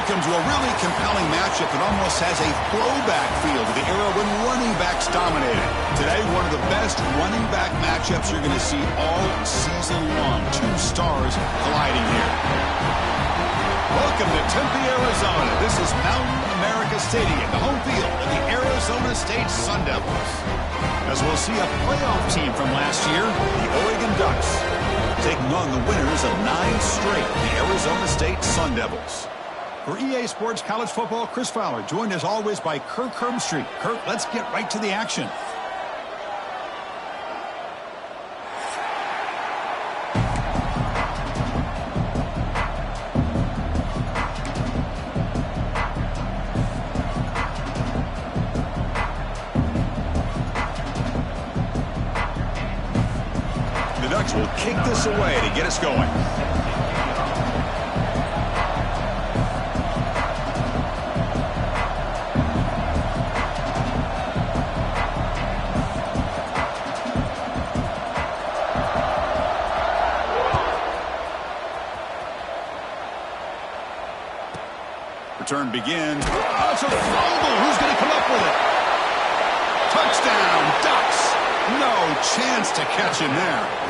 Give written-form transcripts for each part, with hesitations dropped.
Welcome to a really compelling matchup that almost has a throwback feel to the era when running backs dominated. Today, one of the best running back matchups you're going to see all season long. Two stars colliding here. Welcome to Tempe, Arizona. This is Mountain America Stadium, the home field of the Arizona State Sun Devils. As we'll see a playoff team from last year, the Oregon Ducks, taking on the winners of 9 straight, the Arizona State Sun Devils. For EA Sports College Football, Chris Fowler, joined as always by Kirk Herbstreit. Kirk, let's get right to the action. The Ducks will kick this away to get us going. Return begins. Oh, it's a fumble. Who's going to come up with it? Touchdown, Ducks. No chance to catch him there.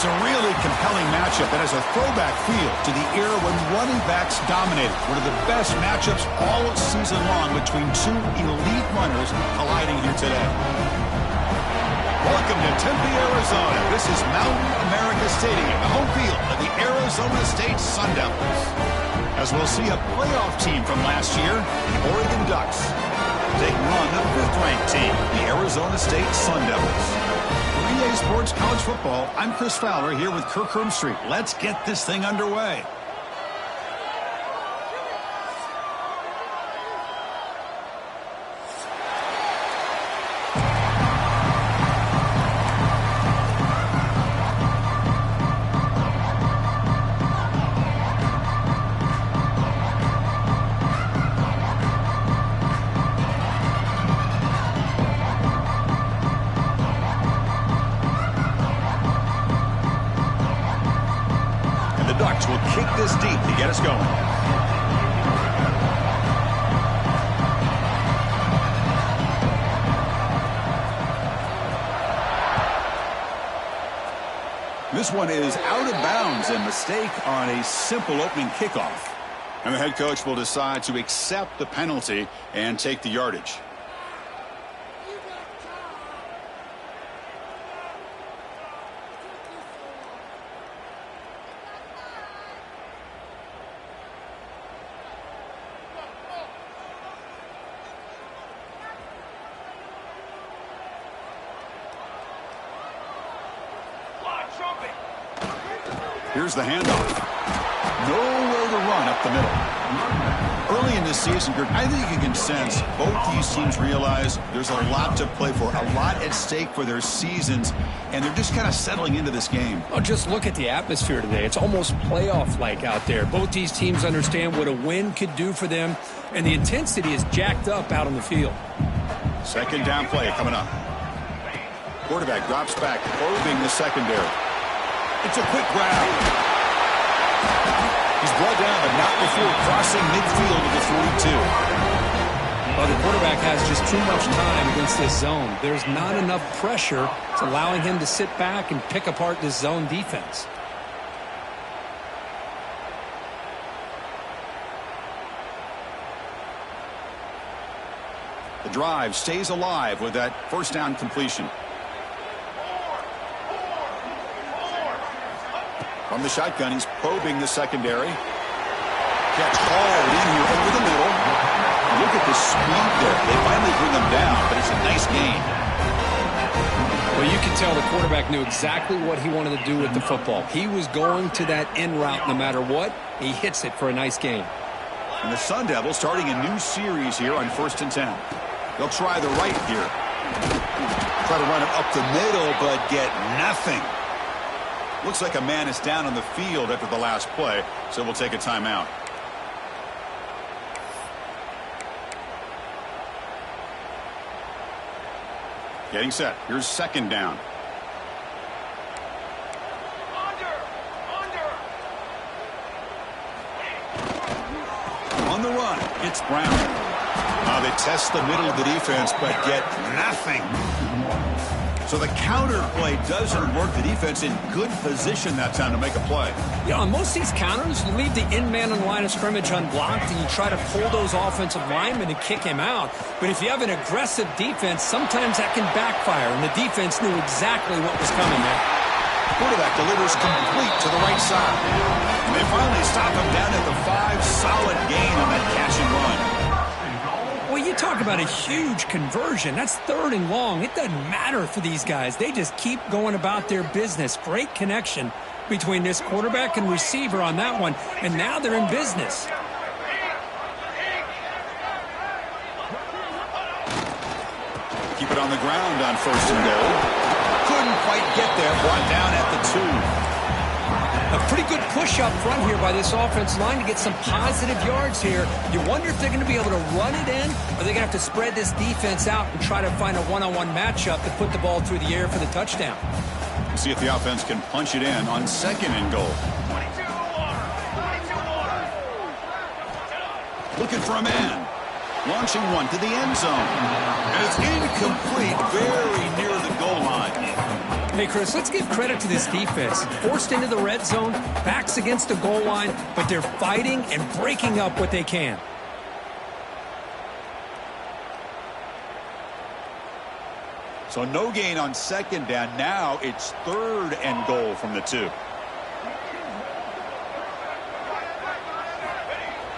It's a really compelling matchup that has a throwback feel to the era when running backs dominated. One of the best matchups all season long between two elite runners colliding here today. Welcome to Tempe, Arizona. This is Mountain America Stadium, the home field of the Arizona State Sun Devils. As we'll see a playoff team from last year, the Oregon Ducks, taking on the 5th-ranked team, the Arizona State Sun Devils. 3A Sports College Football, I'm Chris Fowler here with Kirk Herbstreit. Let's get this thing underway. Ducks will kick this deep to get us going. This one is out of bounds, a mistake on a simple opening kickoff. And the head coach will decide to accept the penalty and take the yardage. Here's the handoff. Nowhere to run up the middle. Early in this season, I think you can sense both these teams realize there's a lot to play for, a lot at stake for their seasons, and they're just kind of settling into this game. Oh, just look at the atmosphere today. It's almost playoff-like out there. Both these teams understand what a win could do for them, and the intensity is jacked up out on the field. Second down play coming up. Quarterback drops back, probing the secondary. It's a quick grab. He's brought down, but not before crossing midfield of the 42. Well, the quarterback has just too much time against this zone. There's not enough pressure. It's allowing him to sit back and pick apart this zone defense. The drive stays alive with that first down completion. From the shotgun, he's probing the secondary. Catch hauled in here over the middle. Look at the speed there. They finally bring him down, but it's a nice gain. Well, you can tell the quarterback knew exactly what he wanted to do with the football. He was going to that in route no matter what. He hits it for a nice gain. And the Sun Devils starting a new series here on 1st and 10. They'll try the right here. Try to run it up the middle, but get nothing. Looks like a man is down on the field after the last play, so we'll take a timeout. Getting set. Here's second down. On the run, it's Brown. They test the middle of the defense, but get nothing. So the counter play doesn't work. The defense in good position that time to make a play. You know, on most of these counters, you leave the in-man on the line of scrimmage unblocked, and you try to pull those offensive linemen and kick him out. But if you have an aggressive defense, sometimes that can backfire, and the defense knew exactly what was coming there. Quarterback delivers complete to the right side. And they finally stop him down at the 5. Solid gain on that catch and run. Well, you talk about a huge conversion. That's 3rd and long. It doesn't matter for these guys. They just keep going about their business. Great connection between this quarterback and receiver on that one. And now they're in business. Keep it on the ground on 1st and goal. Couldn't quite get there. Brought down at the 2. A pretty good push up front here by this offense line to get some positive yards here. You wonder if they're going to be able to run it in, or they're going to have to spread this defense out and try to find a one-on-one matchup to put the ball through the air for the touchdown. See if the offense can punch it in on 2nd and goal. Looking for a man. Launching one to the end zone. And it's incomplete, very near the goal line. Hey, Chris, let's give credit to this defense. Forced into the red zone, backs against the goal line, but they're fighting and breaking up what they can. So no gain on second down. Now it's 3rd and goal from the 2.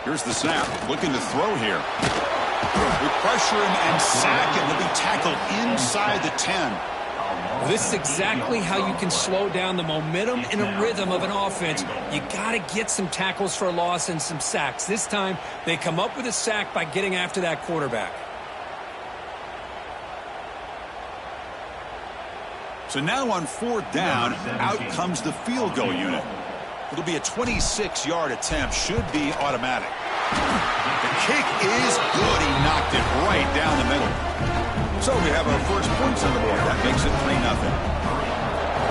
Here's the snap. Looking to throw here. We pressure him and sack him. He'll be tackled inside the 10. Well, this is exactly how you can slow down the momentum and a rhythm of an offense. You got to get some tackles for a loss and some sacks. This time, they come up with a sack by getting after that quarterback. So now on 4th down, out comes the field goal unit. It'll be a 26-yard attempt. Should be automatic. The kick is good. He knocked it right down the middle. So we have our first points on the board. That makes it 3-0.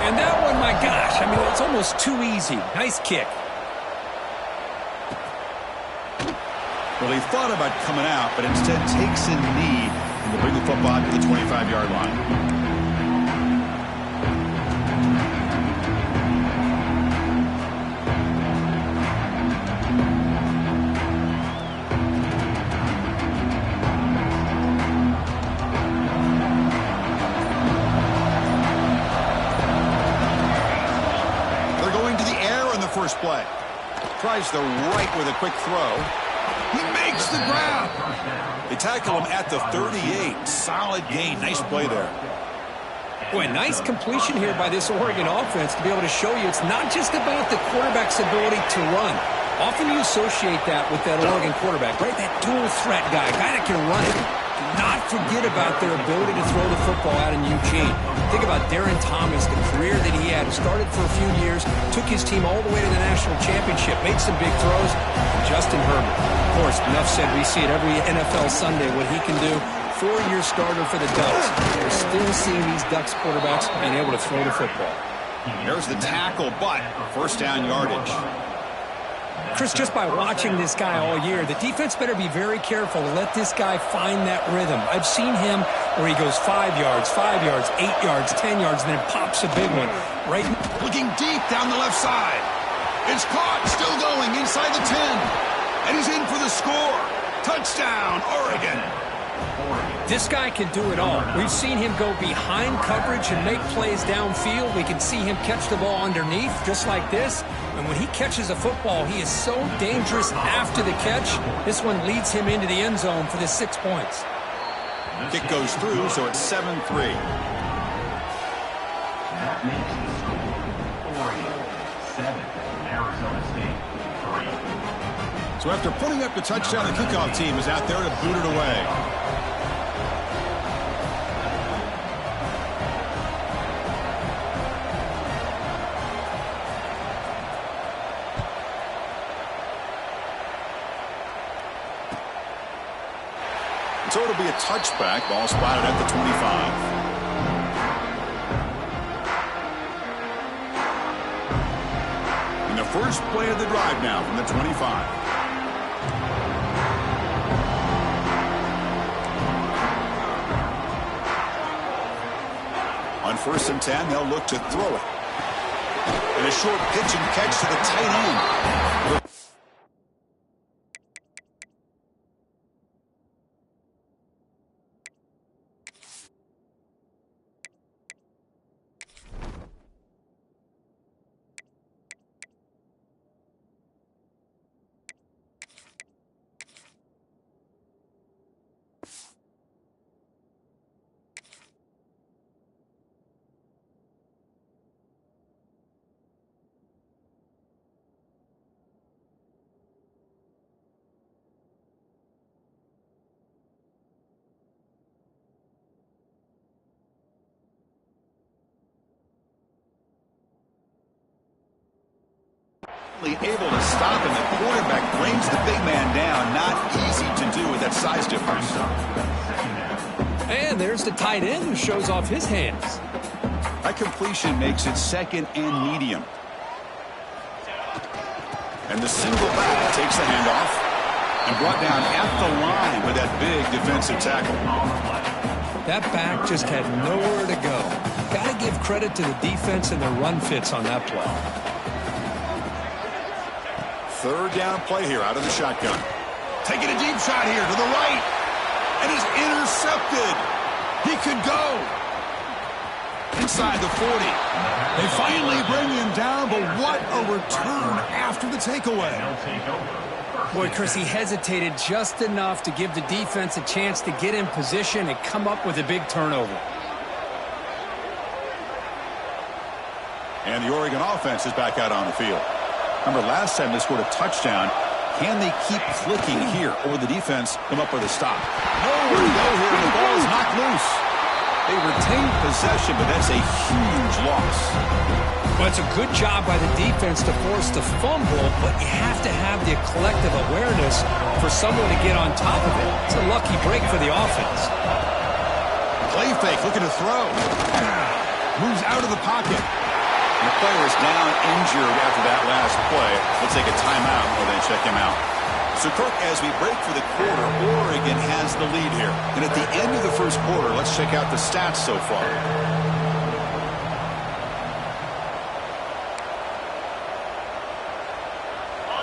And that one, my gosh, I mean, it's almost too easy. Nice kick. Well, he thought about coming out, but instead takes a knee and will bring the football to the 25-yard line. First play. Tries the right with a quick throw. He makes the grab. They tackle him at the 38. Solid gain. Nice play there. Boy, nice completion here by this Oregon offense to be able to show you it's not just about the quarterback's ability to run. Often you associate that with that Oregon quarterback, right? That dual threat guy that can run it. Do not forget about their ability to throw the football out in Eugene. Think about Darren Thomas, the career that he had. Started for a few years, took his team all the way to the national championship, made some big throws. And Justin Herbert. Of course, enough said, we see it every NFL Sunday what he can do. 4-year starter for the Ducks. We're still seeing these Ducks quarterbacks being able to throw the football. There's the tackle, but first down yardage. Chris, just by watching this guy all year, the defense better be very careful to let this guy find that rhythm. I've seen him where he goes 5 yards, 8 yards, 10 yards, and then pops a big one. Right, looking deep down the left side. It's caught, still going inside the 10. And he's in for the score. Touchdown, Oregon. This guy can do it all. We've seen him go behind coverage and make plays downfield. We can see him catch the ball underneath, just like this. And when he catches a football, he is so dangerous after the catch. This one leads him into the end zone for the 6 points. Kick goes through, so it's 7-3. That makes the score Oregon 7, Arizona State 3. So after putting up the touchdown, the kickoff team is out there to boot it away. So it'll be a touchback. Ball spotted at the 25. And the first play of the drive now from the 25. On 1st and 10, they'll look to throw it. And a short pitch and catch to the tight end. Able to stop him. The quarterback brings the big man down. Not easy to do with that size difference. And there's the tight end who shows off his hands. That completion makes it 2nd and medium. And the single back takes the handoff and brought down at the line with that big defensive tackle. That back just had nowhere to go. Got to give give credit to the defense and their run fits on that play. Third down play here out of the shotgun. Taking a deep shot here to the right. And is intercepted. He could go. Inside the 40. They finally bring him down, but what a return after the takeaway. Boy, Chris, he hesitated just enough to give the defense a chance to get in position and come up with a big turnover. And the Oregon offense is back out on the field. Remember, last time they scored a touchdown. Can they keep clicking here, or the defense come up with a stop? Nowhere to go here, and the ball is knocked loose. They retain possession, but that's a huge loss. Well, it's a good job by the defense to force the fumble, but you have to have the collective awareness for someone to get on top of it. It's a lucky break for the offense. Play fake, looking to throw. Moves out of the pocket. The player is down injured after that last play. Let's take a timeout and then check him out. So, Kirk, as we break for the quarter, Oregon has the lead here. And at the end of the first quarter, let's check out the stats so far.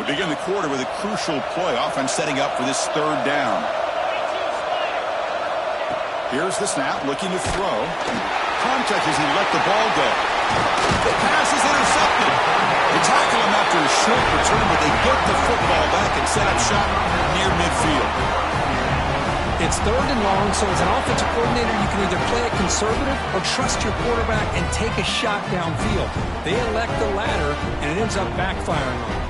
We begin the quarter with a crucial play, offense setting up for this third down. Here's the snap, looking to throw. Contact as he let the ball go. The pass is intercepted. They tackle him after a short return, but they get the football back and set up shop near midfield. It's third and long, so as an offensive coordinator, you can either play it conservative or trust your quarterback and take a shot downfield. They elect the latter, and it ends up backfiring on them.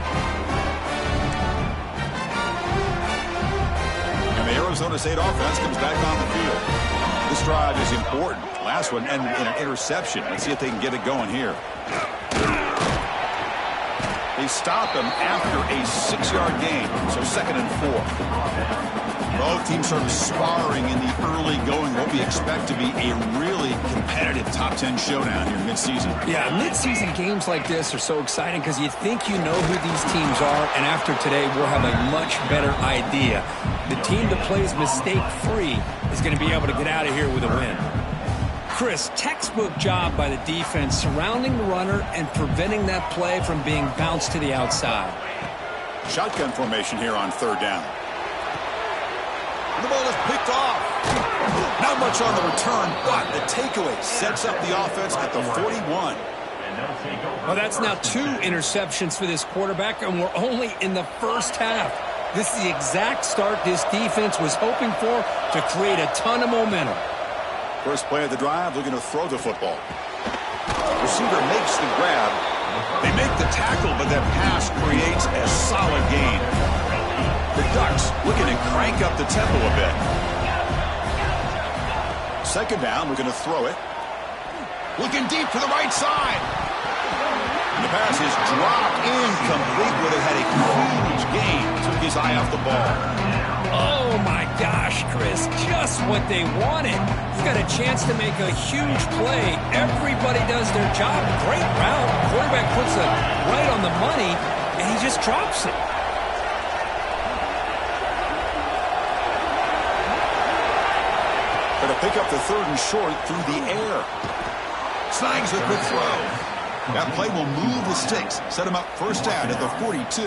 And the Arizona State offense comes back on the field. This drive is important. Last one ended in an interception. Let's see if they can get it going here. They stop him after a 6-yard gain, so 2nd and 4. Both teams sort of sparring in the early going. What we expect to be a really competitive top 10 showdown here mid-season. Yeah, mid-season games like this are so exciting because you think you know who these teams are, and after today we'll have a much better idea. The team that plays mistake-free is going to be able to get out of here with a win. Chris, textbook job by the defense surrounding the runner and preventing that play from being bounced to the outside. Shotgun formation here on third down. The ball is picked off. Not much on the return, but the takeaway sets up the offense at the 41. Well, that's now 2 interceptions for this quarterback, and we're only in the first half. This is the exact start this defense was hoping for to create a ton of momentum. First play of the drive, looking to throw the football. Receiver makes the grab. They make the tackle, but that pass creates a solid gain. The Ducks looking to crank up the tempo a bit. Second down, looking to throw it. Looking deep to the right side. And the pass is dropped incomplete where they had a huge gain. Took his eye off the ball. Oh, my gosh, Chris. Just what they wanted. He's got a chance to make a huge play. Everybody does their job. Great route. Quarterback puts it right on the money, and he just drops it. Going to pick up the third and short through the air. Snags the quick throw. That play will move the sticks. Set him up first down at the 42.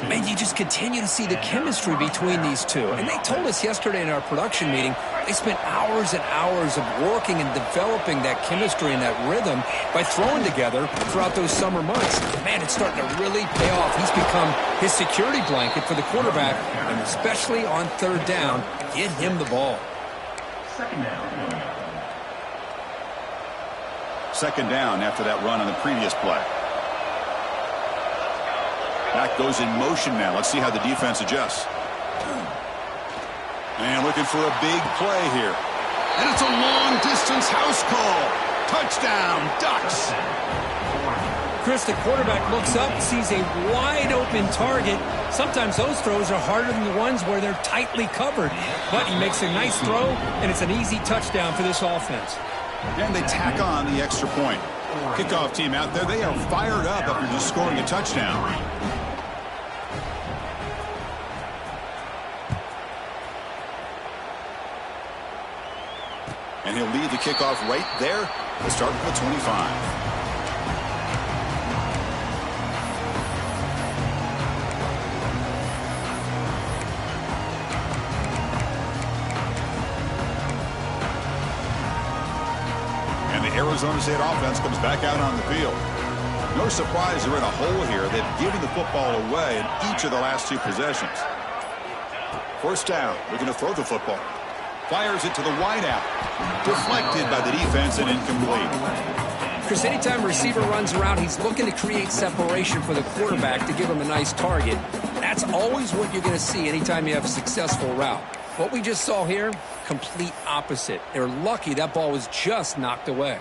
And you just continue to see the chemistry between these two. And they told us yesterday in our production meeting, they spent hours and hours of working and developing that chemistry and that rhythm by throwing together throughout those summer months. Man, it's starting to really pay off. He's become his security blanket for the quarterback, and especially on third down, get him the ball. Second down after that run on the previous play. Back goes in motion now. Let's see how the defense adjusts. And looking for a big play here. And it's a long-distance house call. Touchdown, Ducks. Chris, the quarterback looks up, sees a wide-open target. Sometimes those throws are harder than the ones where they're tightly covered. But he makes a nice throw, and it's an easy touchdown for this offense. And they tack on the extra point. Kickoff team out there, they are fired up after just scoring a touchdown. And he'll lead the kickoff right there We'll start from the 25. Arizona State offense comes back out on the field. No surprise they're in a hole here. They've given the football away in each of the last two possessions. First down. They're going to throw the football. Fires it to the wideout. Deflected by the defense and incomplete. Chris, anytime a receiver runs around, he's looking to create separation for the quarterback to give him a nice target. That's always what you're going to see anytime you have a successful route. What we just saw here, complete opposite. They're lucky that ball was just knocked away.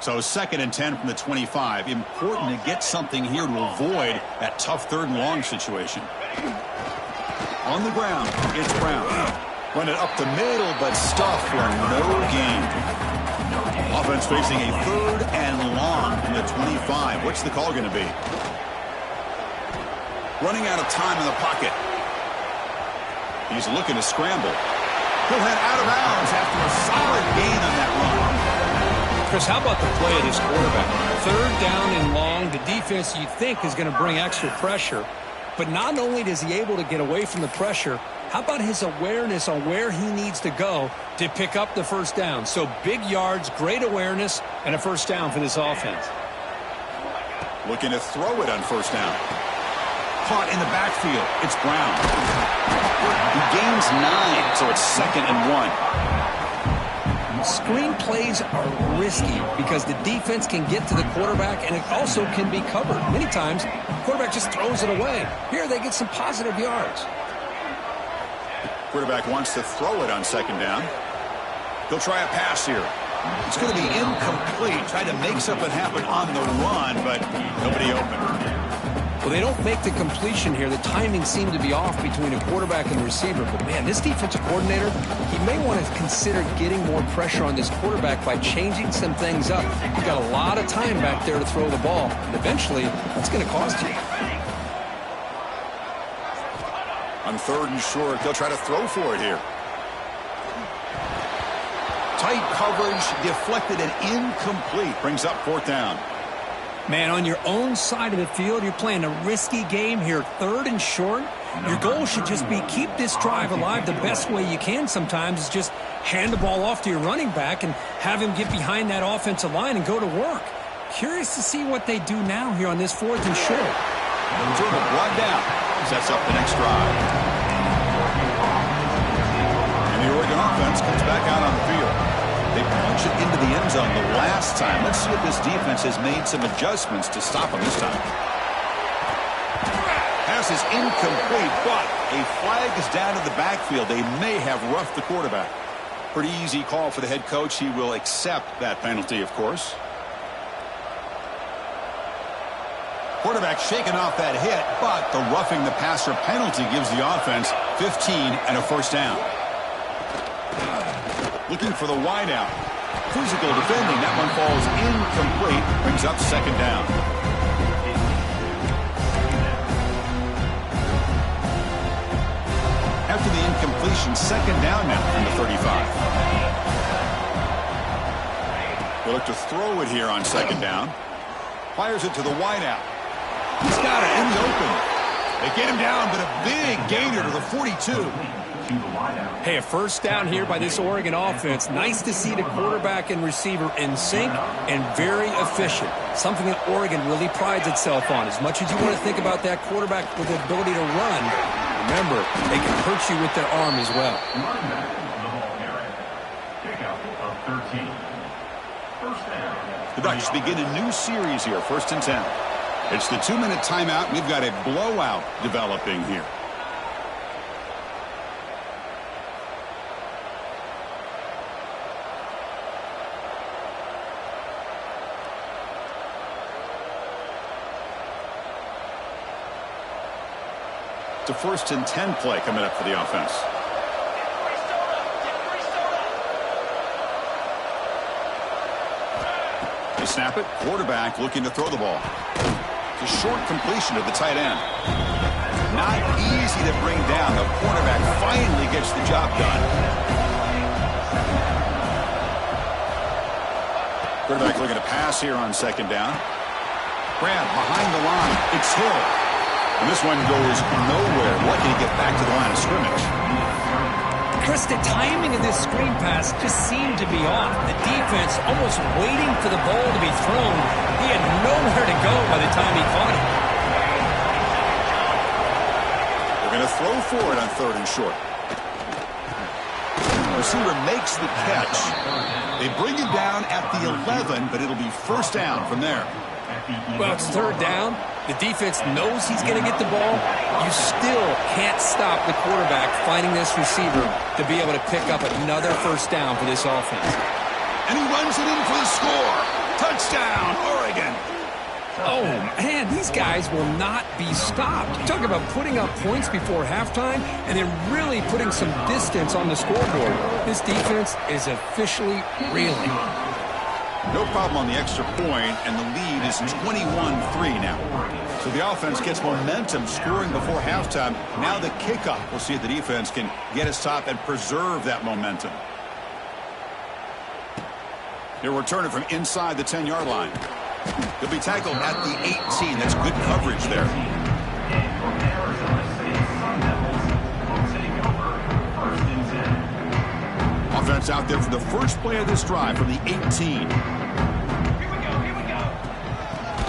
So 2nd and 10 from the 25. Important to get something here to avoid that tough 3rd and long situation. On the ground, it's Brown. Run it up the middle, but stuffed for no gain. Offense facing a 3rd and long from the 25. What's the call going to be? Running out of time in the pocket. He's looking to scramble. He'll head out of bounds after a solid gain on that run. Chris, how about the play of this quarterback? 3rd down and long. The defense, you think, is going to bring extra pressure. But not only is he able to get away from the pressure, how about his awareness on where he needs to go to pick up the 1st down? So big yards, great awareness, and a 1st down for this offense. Looking to throw it on 1st down. Caught in the backfield. It's Brown. He gains 9, so it's 2nd and 1. Screen plays are risky because the defense can get to the quarterback, and it also can be covered. Many times, the quarterback just throws it away. Here, they get some positive yards. Quarterback wants to throw it on 2nd down. He'll try a pass here. It's going to be incomplete. Tried to make something happen on the run, but nobody open. Well, they don't make the completion here. The timing seemed to be off between a quarterback and a receiver. But, man, this defensive coordinator, he may want to consider getting more pressure on this quarterback by changing some things up. You've got a lot of time back there to throw the ball. And eventually, that's going to cost you. On 3rd and short, they'll try to throw for it here. Tight coverage, deflected and incomplete. Brings up 4th down. Man, on your own side of the field, you're playing a risky game here, 3rd and short. Your goal should just be keep this drive alive. The best way you can sometimes is just hand the ball off to your running back and have him get behind that offensive line and go to work. Curious to see what they do now here on this 4th and short. Turtle brought down. Sets up the next drive. And the Oregon offense comes back out on the field. They punch it into the end zone the last time. Let's see if this defense has made some adjustments to stop them this time. Pass is incomplete, but a flag is down in the backfield. They may have roughed the quarterback. Pretty easy call for the head coach. He will accept that penalty, of course. Quarterback shaking off that hit, but the roughing the passer penalty gives the offense 15 and a 1st down. Looking for the wideout. Physical defending. That one falls incomplete. Brings up 2nd down. After the incompletion, 2nd down now from the 35. They look to throw it here on 2nd down. Fires it to the wideout. He's got it in the open. They get him down, but a big gainer to the 42. Hey, a 1st down here by this Oregon offense. Nice to see the quarterback and receiver in sync and very efficient. Something that Oregon really prides itself on. As much as you want to think about that quarterback with the ability to run, remember, they can hurt you with their arm as well. The Ducks begin a new series here, 1st and 10. It's the 2-minute timeout. We've got a blowout developing here. It's a 1st and 10 play coming up for the offense. They snap it. Quarterback looking to throw the ball. It's a short completion to the tight end. Not easy to bring down. The quarterback finally gets the job done. Quarterback looking to pass here on second down. Grab behind the line. It's Hill. And this one goes nowhere. Lucky to get back to the line of scrimmage. Chris, the timing of this screen pass just seemed to be off. The defense almost waiting for the ball to be thrown. He had nowhere to go by the time he caught it. They're going to throw for it on third and short. Receiver makes the catch. They bring him down at the 11, but it'll be first down from there. Well, it's third down. The defense knows he's going to get the ball. You still can't stop the quarterback finding this receiver to be able to pick up another first down for this offense. And he runs it in for the score. Touchdown, Oregon. Oh, man, these guys will not be stopped. You talk about putting up points before halftime and then really putting some distance on the scoreboard. This defense is officially reeling. No problem on the extra point, and the lead is 21-3 now. So the offense gets momentum scoring before halftime. Now the kickoff. We'll see if the defense can get a stop and preserve that momentum. He'll return it from inside the 10-yard line. He'll be tackled at the 18. That's good coverage there. Offense out there for the first play of this drive from the 18.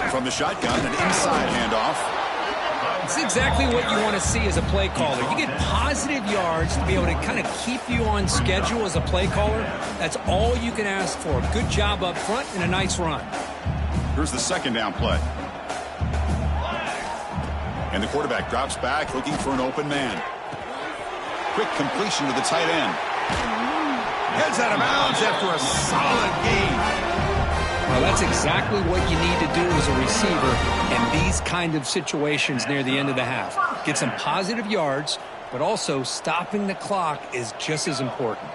From the shotgun, an inside handoff. It's exactly what you want to see as a play caller. You get positive yards to be able to kind of keep you on schedule as a play caller. That's all you can ask for. Good job up front and a nice run. Here's the second down play. And the quarterback drops back looking for an open man. Quick completion to the tight end. Heads out of bounds after a solid gain. Well, that's exactly what you need to do as a receiver in these kind of situations near the end of the half. Get some positive yards, but also stopping the clock is just as important.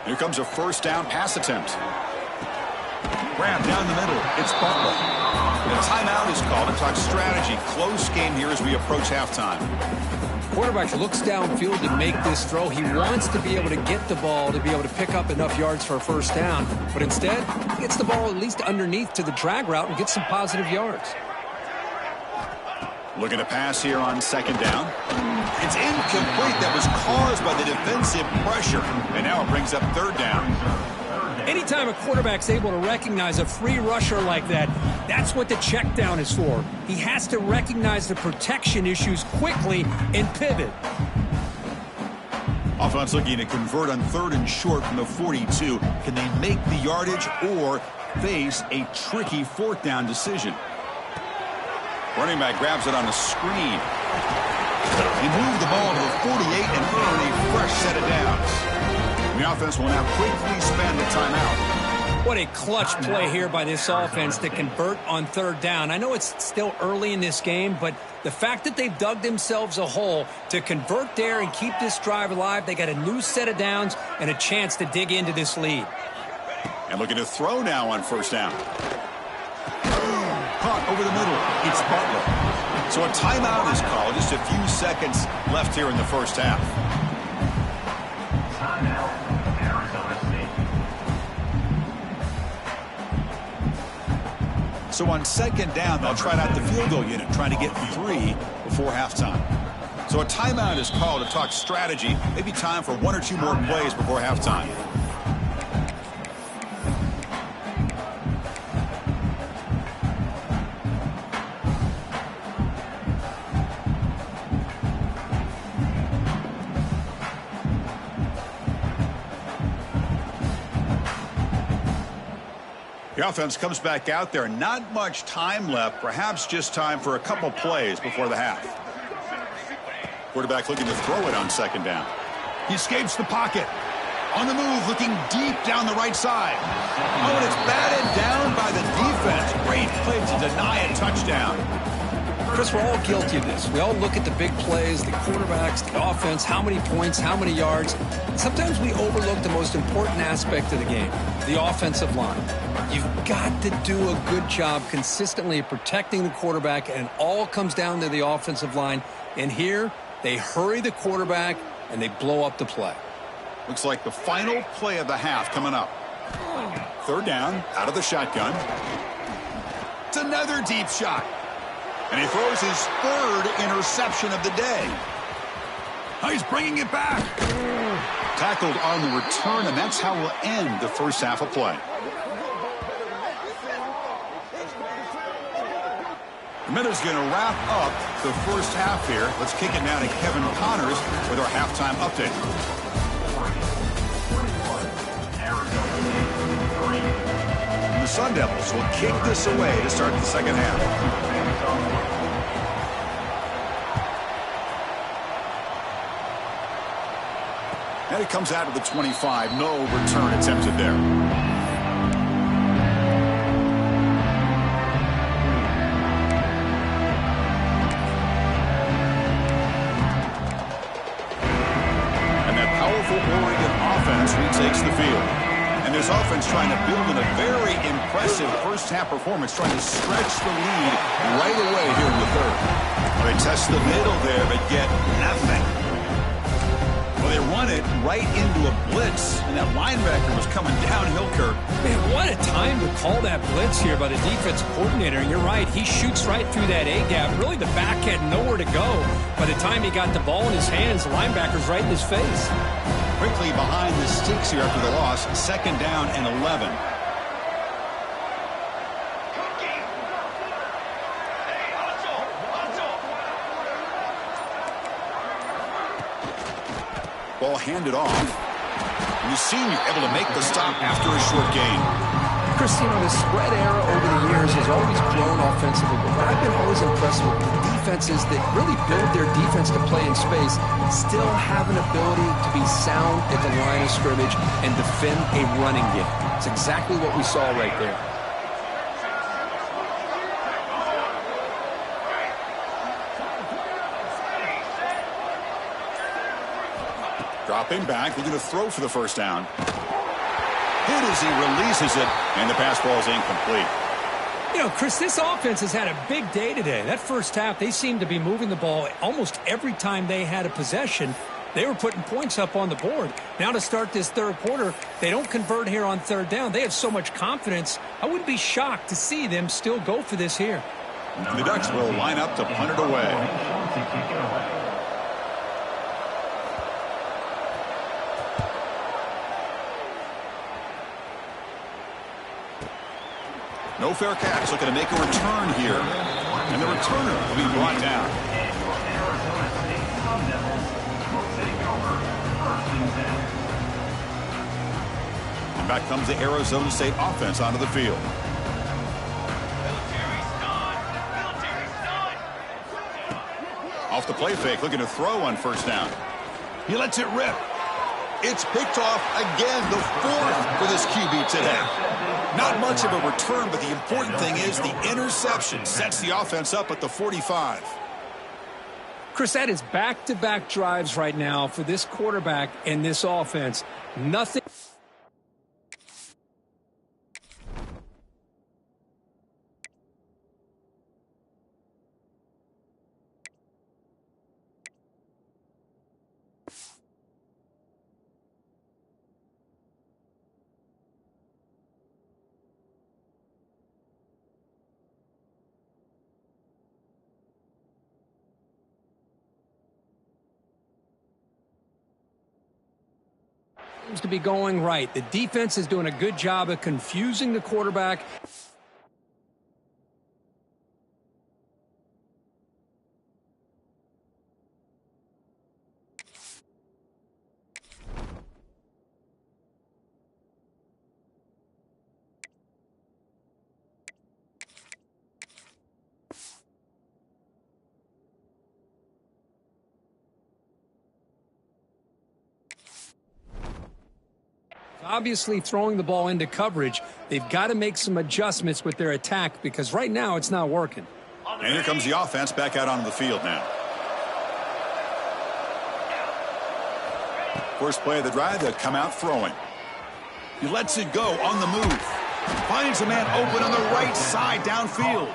Here comes a first down pass attempt. Grab down the middle. It's Butler. The timeout is called to talk strategy. Close game here as we approach halftime. Quarterback looks downfield to make this throw. He wants to be able to get the ball to be able to pick up enough yards for a first down. But instead, he gets the ball at least underneath to the drag route and gets some positive yards. Looking to pass here on second down. It's incomplete. That was caused by the defensive pressure. And now it brings up third down. Anytime a quarterback's able to recognize a free rusher like that, that's what the check down is for. He has to recognize the protection issues quickly and pivot. Offense looking to convert on third and short from the 42. Can they make the yardage or face a tricky fourth down decision? Running back grabs it on a screen. He moved the ball to the 48 and earned a fresh set of downs. The offense will now quickly spend the timeout. What a clutch play here by this offense to convert on third down. I know it's still early in this game, but the fact that they've dug themselves a hole to convert there and keep this drive alive, they got a new set of downs and a chance to dig into this lead. And looking to throw now on first down. Caught over the middle. It's Butler. So a timeout is called. Just a few seconds left here in the first half. So on second down, they'll try out the field goal unit, trying to get 3 before halftime. So a timeout is called to talk strategy. Maybe time for 1 or 2 more plays before halftime. The offense comes back out there. Not much time left. Perhaps just time for a couple plays before the half. Quarterback looking to throw it on second down. He escapes the pocket. On the move, looking deep down the right side. Oh, and it's batted down by the defense. Great play to deny a touchdown. Chris, we're all guilty of this. We all look at the big plays, the quarterbacks, the offense, how many points, how many yards. Sometimes we overlook the most important aspect of the game, the offensive line. You've got to do a good job consistently protecting the quarterback, and it all comes down to the offensive line. And here, they hurry the quarterback, and they blow up the play. Looks like the final play of the half coming up. Third down, out of the shotgun. It's another deep shot. And he throws his third interception of the day. Oh, he's bringing it back. Tackled on the return, and that's how we'll end the first half of play. The Minutes going to wrap up the first half here. Let's kick it now to Kevin Connors with our halftime update. The Sun Devils will kick this away to start the second half. And it comes out of the 25. No return attempted there. And that powerful Oregon offense retakes the field. And this offense trying to build in a very impressive first-half performance, trying to stretch the lead right away here in the third. Well, they test the middle there, but get nothing. Well, they run it right into a blitz, and that linebacker was coming downhill, Kirk. Man, what a time to call that blitz here by the defense coordinator. And you're right, he shoots right through that A-gap. Really, the back had nowhere to go. By the time he got the ball in his hands, the linebacker's right in his face. Quickly behind the sticks here after the loss. Second down and 11. Ball handed off. And the senior able to make the stop after a short gain. Chris, the spread era over the years has always grown offensively, but what I've been always impressed with the defenses that really build their defense to play in space still have an ability to be sound at the line of scrimmage and defend a running game. It's exactly what we saw right there. Dropping back, looking to throw for the first down. Hit as he releases it, and the pass ball is incomplete. Chris, this offense has had a big day today. That first half, they seemed to be moving the ball almost every time they had a possession. They were putting points up on the board. Now to start this third quarter, they don't convert here on third down. They have so much confidence. I wouldn't be shocked to see them still go for this here. The Ducks will line up to punt it away. No fair catch, looking to make a return here. And the returner will be brought down. And back comes the Arizona State offense onto the field. Off the play fake, looking to throw on first down. He lets it rip. It's picked off again, the fourth for this QB today. Not much of a return, but the important thing is the interception sets the offense up at the 45. Chris, that is back-to-back drives right now for this quarterback and this offense. Nothing. To be going right. The defense is doing a good job of confusing the quarterback. Obviously throwing the ball into coverage. They've got to make some adjustments with their attack because right now it's not working. And here comes the offense back out onto the field now. First play of the drive, they'll come out throwing. He lets it go on the move. Finds a man open on the right side downfield.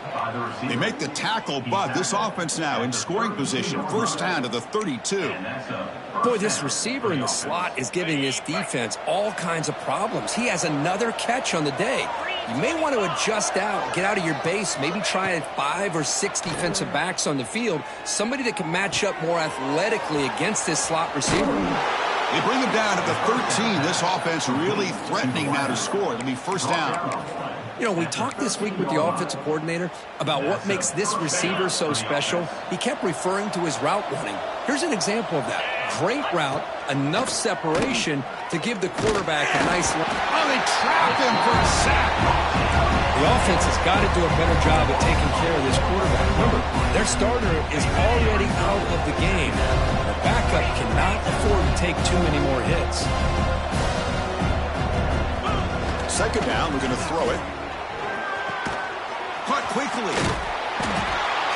They make the tackle, but this offense now in scoring position. First down to the 32. Boy, this receiver in the slot is giving this defense all kinds of problems. He has another catch on the day. You may want to adjust out, get out of your base, maybe try 5 or 6 defensive backs on the field, somebody that can match up more athletically against this slot receiver. They bring him down at the 13. This offense really threatening now to score. It'll be first down. You know, we talked this week with the offensive coordinator about what makes this receiver so special. He kept referring to his route running. Here's an example of that. Great route, enough separation to give the quarterback a nice look. Oh, they trapped him for a sack. The offense has got to do a better job of taking care of this quarterback. Remember, their starter is already out of the game. The backup cannot afford to take too many more hits. Second down, we're going to throw it. Caught quickly.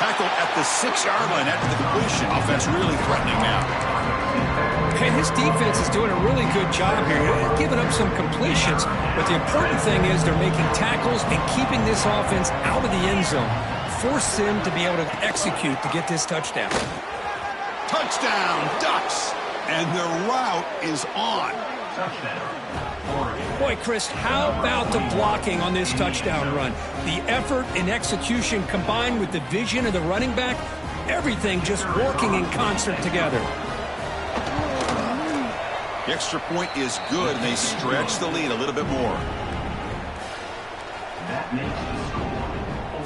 Tackled at the 6-yard line after the completion. Offense really threatening now. Okay, this defense is doing a really good job here. They're giving up some completions, but the important thing is they're making tackles and keeping this offense out of the end zone. Force them to be able to execute to get this touchdown. Touchdown, Ducks. And the route is on. Boy, Chris, how about the blocking on this touchdown run? The effort and execution combined with the vision of the running back, everything just working in concert together. The extra point is good, and they stretch the lead a little bit more. That makes the score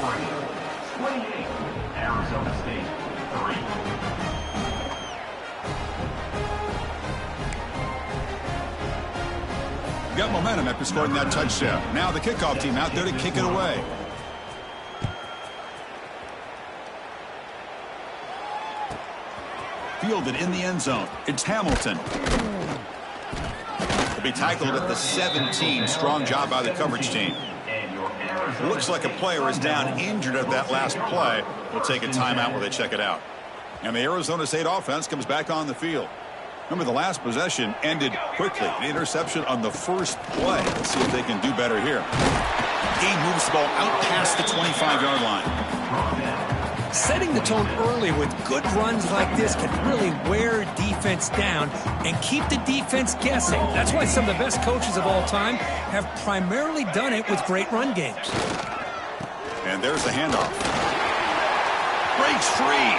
Oregon 28, Arizona State 3. Got momentum after scoring that touchdown. Now the kickoff team out there to kick it away. Fielded in the end zone. It's Hamilton. He'll be tackled at the 17. Strong job by the coverage team. It looks like a player is down injured at that last play. We'll take a timeout while they check it out. And the Arizona State offense comes back on the field. Remember, the last possession ended quickly. An interception on the first play. Let's see if they can do better here. Gabe moves the ball out past the 25-yard line. Setting the tone early with good runs like this can really wear defense down and keep the defense guessing. That's why some of the best coaches of all time have primarily done it with great run games. And there's the handoff. Breaks free.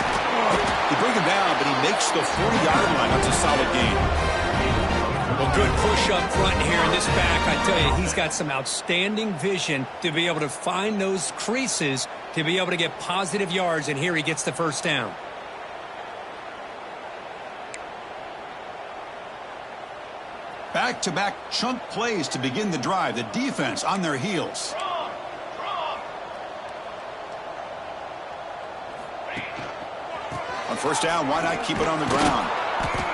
They bring him down, but he makes the 40-yard line. That's a solid gain. Well, good push up front here in this back. I tell you, he's got some outstanding vision to be able to find those creases, to be able to get positive yards, and here he gets the first down. Back-to-back chunk plays to begin the drive. The defense on their heels. On first down, why not keep it on the ground?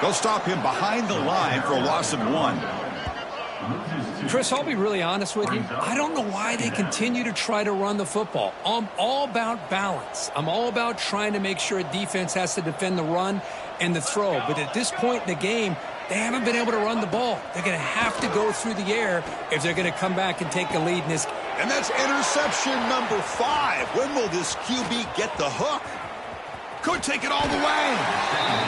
They'll stop him behind the line for a loss of 1. Chris, I'll be really honest with you. I don't know why they continue to try to run the football. I'm all about balance. I'm all about trying to make sure a defense has to defend the run and the throw. But at this point in the game, they haven't been able to run the ball. They're going to have to go through the air if they're going to come back and take the lead in this. And that's interception number 5. When will this QB get the hook? Could take it all the way.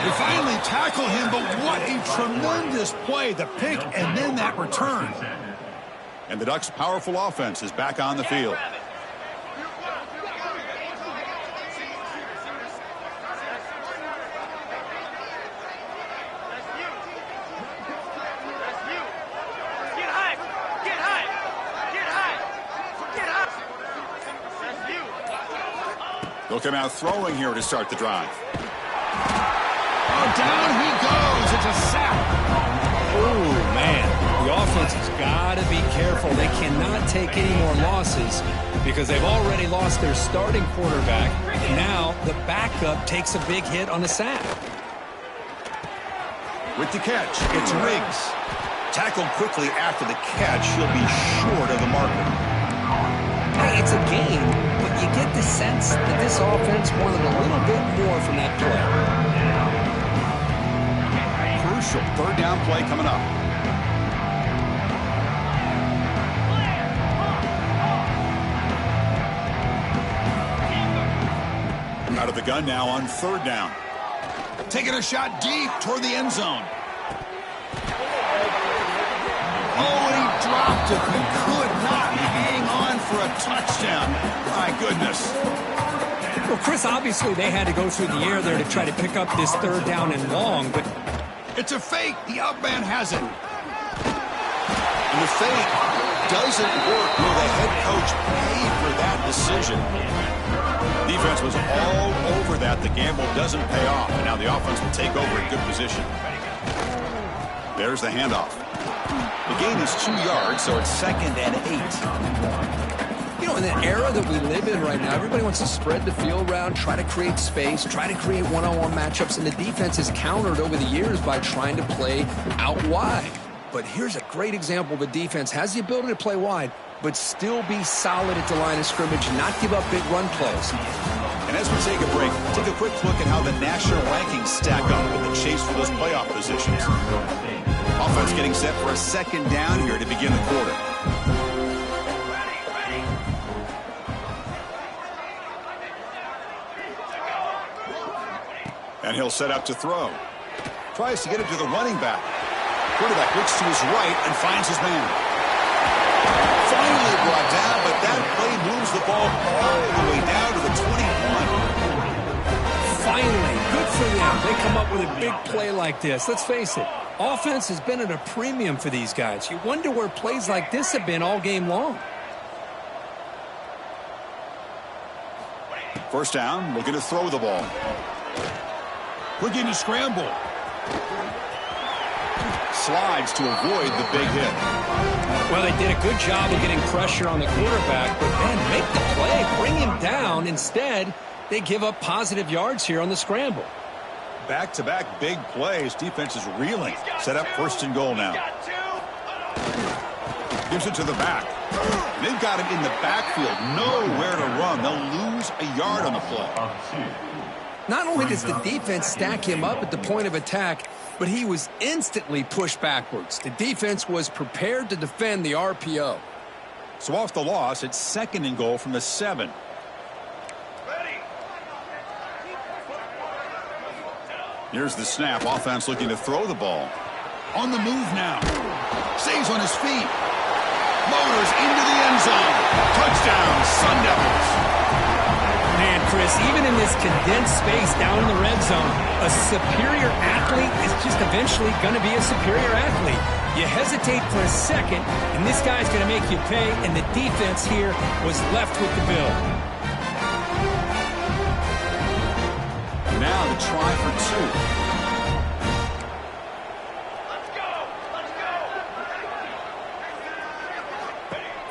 They finally tackle him, but what a tremendous play. The pick and then that return. And the Ducks' powerful offense is back on the field. They'll come out throwing here to start the drive. Oh, down he goes. It's a sack. Oh, man. The offense has got to be careful. They cannot take any more losses because they've already lost their starting quarterback. And now the backup takes a big hit on the sack. With the catch, it's Riggs. Tackled quickly after the catch. He'll be short of the marker. Hey, it's a game, but you get the sense that this offense wanted a little bit more from that play. Crucial third down play coming up. the gun now on 3rd down. Taking a shot deep toward the end zone. Oh, and he dropped it. He could not hang on for a touchdown. My goodness. Well, Chris, obviously they had to go through the air there to try to pick up this 3rd down and long, but it's a fake. The up man has it. And the fake doesn't work. Will the head coach pay for that decision? Defense was all over that. The gamble doesn't pay off. And now the offense will take over in good position. There's the handoff. The gain is 2 yards, so it's 2nd and 8. You know, in the era that we live in right now, everybody wants to spread the field around, try to create space, try to create one-on-one matchups, and the defense has countered over the years by trying to play out wide. But here's a great example of a defense has the ability to play wide, but still be solid at the line of scrimmage, not give up big run plays. And as we take a break, take a quick look at how the national rankings stack up in the chase for those playoff positions. Offense getting set for a 2nd down here to begin the quarter. And he'll set up to throw. Tries to get it to the running back. Quarterback looks to his right and finds his man. Finally brought down, but that play moves the ball all the way down to the 21. finally, good for them. They come up with a big play like this. Let's face it, offense has been at a premium for these guys. You wonder where plays like this have been all game long. 1st down, looking to throw the ball. Looking to scramble. Slides to avoid the big hit. Well, they did a good job of getting pressure on the quarterback, but then make the play, bring him down. Instead, they give up positive yards here on the scramble. Back-to-back big plays. Defense is reeling. Set up 1st and goal now. Gives it to the back. They've got him in the backfield. Nowhere to run. They'll lose a yard on the play. Not only does the defense stack him up at the point of attack, but he was instantly pushed backwards. The defense was prepared to defend the RPO. So off the loss, it's 2nd and goal from the 7. Here's the snap. Offense looking to throw the ball. On the move now. Stays on his feet. Motors into the end zone. Touchdown, Sun Devils. Man, Chris, even in this condensed space down in the red zone, a superior athlete is just eventually going to be a superior athlete. You hesitate for a second, and this guy's going to make you pay, and the defense here was left with the bill. Now the try for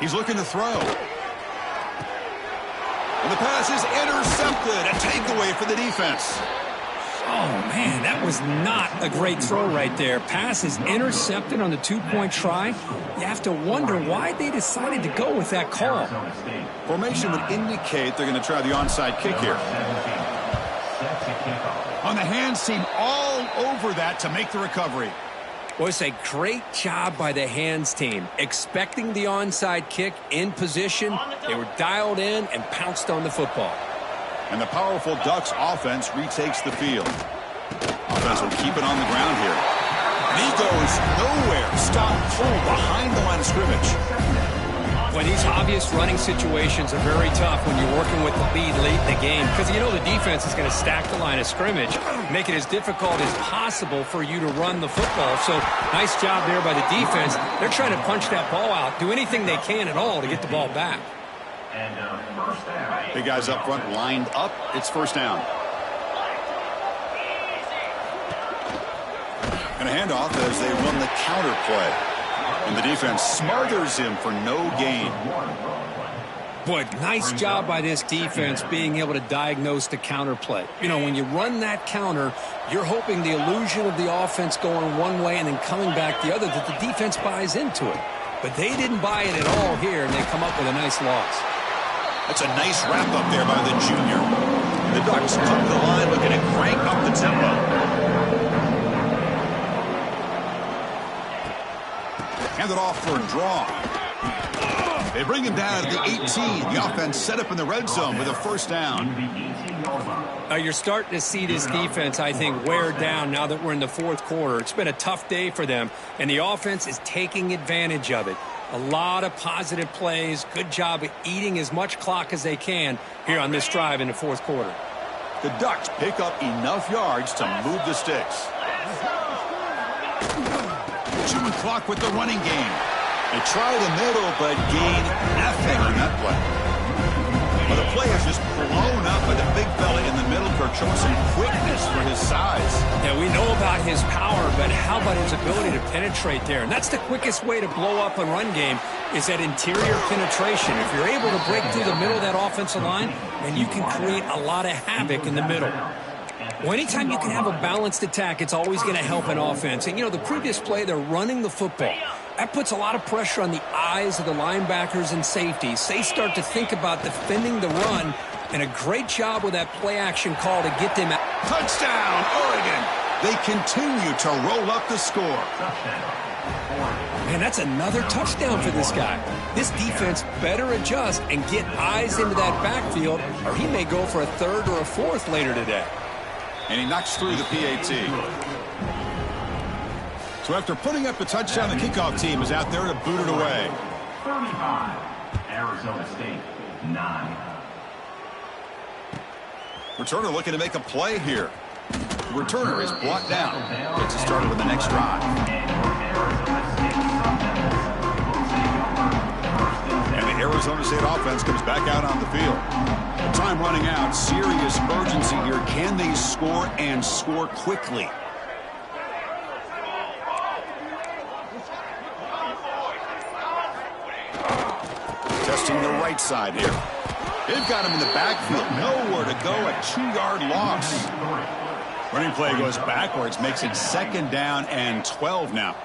2. He's looking to throw. And the pass is intercepted. A takeaway for the defense. Oh, man, that was not a great throw right there. Pass is intercepted on the 2-point try. You have to wonder why they decided to go with that call. Formation would indicate they're going to try the onside kick here. On the hands team all over that to make the recovery. Well, it's a great job by the hands team. Expecting the onside kick in position, they were dialed in and pounced on the football. And the powerful Ducks offense retakes the field. Offense will keep it on the ground here. And he goes nowhere. Stop full behind the line of scrimmage. Well, these obvious running situations are very tough when you're working with the lead late in the game because you know the defense is going to stack the line of scrimmage, make it as difficult as possible for you to run the football. So nice job there by the defense. They're trying to punch that ball out, do anything they can at all to get the ball back. Big guys up front lined up. It's 1st down. And a handoff as they run the counter play. And the defense smothers him for no gain. Boy, nice job by this defense being able to diagnose the counter play. You know, when you run that counter, you're hoping the illusion of the offense going one way and then coming back the other, that the defense buys into it. But they didn't buy it at all here, and they come up with a nice loss. That's a nice wrap up there by the junior. The Ducks come to the line looking to crank up the tempo. Hand it off for a draw. They bring him down to the 18. The offense set up in the red zone with a first down. You're starting to see this defense, I think, wear down now that we're in the fourth quarter. It's been a tough day for them, and the offense is taking advantage of it. A lot of positive plays. Good job of eating as much clock as they can here on this drive in the fourth quarter. The Ducks pick up enough yards to move the sticks. Chewing clock with the running game. They try the middle, but gain nothing on that play. Well, the play is just blown up by the big fella in the middle. Kirk showing some quickness for his size. Yeah, we know about his power, but how about his ability to penetrate there? And that's the quickest way to blow up a run game is that interior penetration. If you're able to break through the middle of that offensive line, then you can create a lot of havoc in the middle. Well, anytime you can have a balanced attack, it's always going to help an offense. And, the previous play, they're running the football. That puts a lot of pressure on the eyes of the linebackers and safeties. They start to think about defending the run, and a great job with that play-action call to get them out. Touchdown, Oregon! They continue to roll up the score. Man, that's another touchdown for this guy. This defense better adjust and get eyes into that backfield, or he may go for a third or a fourth later today. And he knocks through the PAT. So after putting up the touchdown, the kickoff team is out there to boot it away. 35, Arizona State, 9. Returner looking to make a play here. The returner is blocked down. Gets it started with the next drive. And the Arizona State offense comes back out on the field. Time running out. Serious urgency here. Can they score and score quickly? Testing the right side here. They've got him in the backfield. Nowhere to go. A 2-yard loss. Running play goes backwards. Makes it 2nd down and 12 now.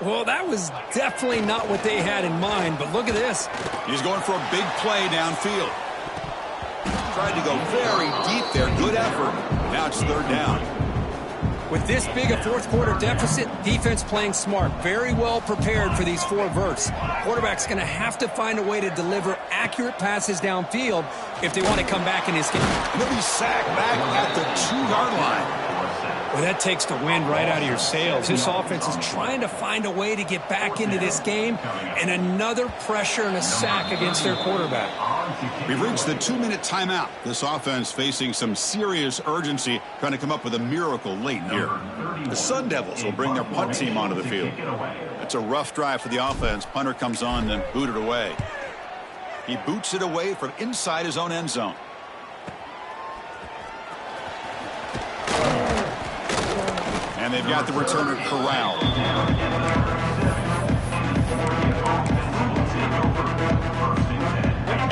Well, that was definitely not what they had in mind, but look at this. He's going for a big play downfield. Tried to go very deep there. Good effort. Now it's 3rd down. With this big a fourth quarter deficit, defense playing smart. Very well prepared for these 4 verts. Quarterback's going to have to find a way to deliver accurate passes downfield if they want to come back in this game. He'll be sacked back at the 2-yard line. Well, that takes the wind right out of your sails. This offense is trying to find a way to get back into this game, and another pressure and a sack against their quarterback. We've reached the 2-minute timeout. This offense facing some serious urgency, trying to come up with a miracle late here. The Sun Devils will bring their punt team onto the field. It's a rough drive for the offense. Punter comes on and booted away. He boots it away from inside his own end zone. And they've got the returner corralled.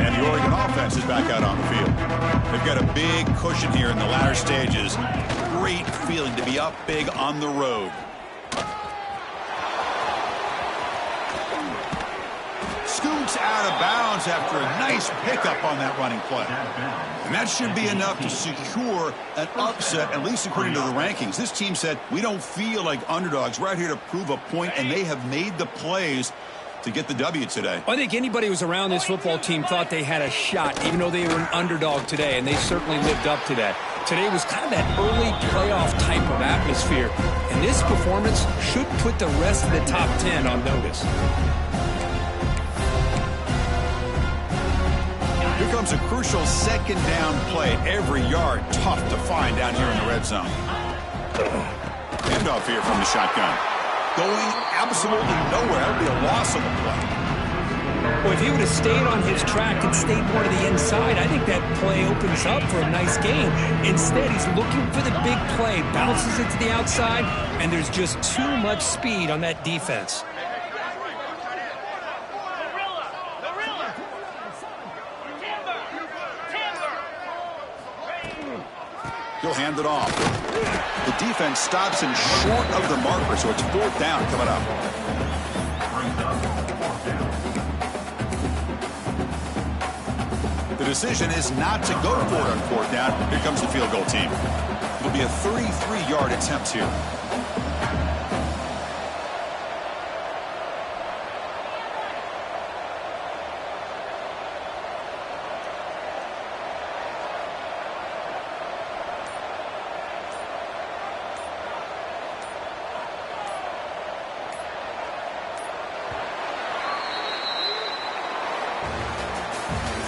And the Oregon offense is back out on the field. They've got a big cushion here in the latter stages. Great feeling to be up big on the road. Scoots out of bounds after a nice pickup on that running play. And that should be enough to secure an upset, at least according to the rankings. This team said, we don't feel like underdogs. We're out here to prove a point, and they have made the plays to get the W today. I think anybody who was around this football team thought they had a shot, even though they were an underdog today, and they certainly lived up to that. Today was kind of that early playoff type of atmosphere, and this performance should put the rest of the top 10 on notice. Here comes a crucial 2nd down play. Every yard tough to find down here in the red zone. Handoff here from the shotgun. Going absolutely nowhere. That would be a loss on the play. Well, if he would have stayed on his track and stayed more to the inside, I think that play opens up for a nice game. Instead, he's looking for the big play, bounces it to the outside, and there's just too much speed on that defense. He'll hand it off. The defense stops him short of the marker, so it's 4th down coming up. The decision is not to go for it on 4th down. Here comes the field goal team. It'll be a 33-yard attempt here.